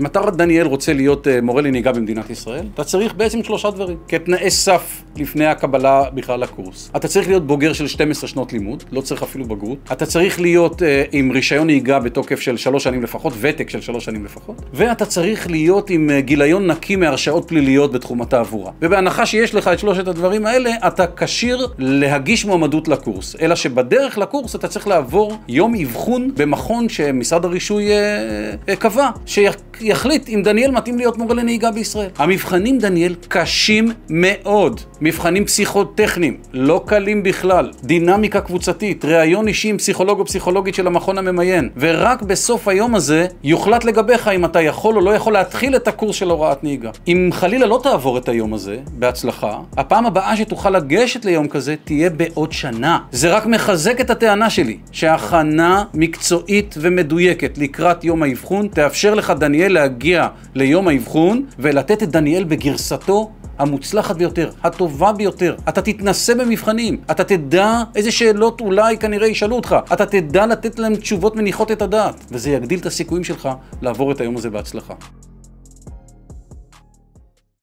אם אתה דניאל רוצה להיות מורה לנהיגה במדינת ישראל, אתה צריך בעצם 3 דברים. כתנאי סף לפני הקבלה בכלל לקורס. אתה צריך להיות בוגר של 12 שנות לימוד, לא צריך אפילו בגרות. אתה צריך להיות עם רישיון נהיגה בתוקף של 3 שנים לפחות, ותק של 3 שנים לפחות. ואתה צריך להיות עם גיליון נקי מהרשעות פליליות בתחום התעבורה. ובהנחה שיש לך את 3 הדברים האלה, אתה כשיר להגיש מועמדות לקורס. אלא שבדרך לקורס אתה צריך לעבור יום אבחון במכון שמשרד הרישוי קבע, יחליט אם דניאל מתאים להיות מורה לנהיגה בישראל. המבחנים, דניאל, קשים מאוד. מבחנים פסיכוטכניים, לא קלים בכלל. דינמיקה קבוצתית, ראיון אישי עם פסיכולוג או פסיכולוגית של המכון הממיין. ורק בסוף היום הזה יוחלט לגביך אם אתה יכול או לא יכול להתחיל את הקורס של הוראת נהיגה. אם חלילה לא תעבור את היום הזה, בהצלחה, הפעם הבאה שתוכל לגשת ליום כזה תהיה בעוד שנה. זה רק מחזק את הטענה שלי, שהכנה מקצועית ומדויקת לקראת יום האבחון תאפשר לך, דניאל, להגיע ליום האבחון ולתת את דניאל בגרסתו המוצלחת ביותר, הטובה ביותר. אתה תתנסה במבחנים, אתה תדע איזה שאלות אולי כנראה ישאלו אותך, אתה תדע לתת להם תשובות מניחות את הדעת, וזה יגדיל את הסיכויים שלך לעבור את היום הזה בהצלחה.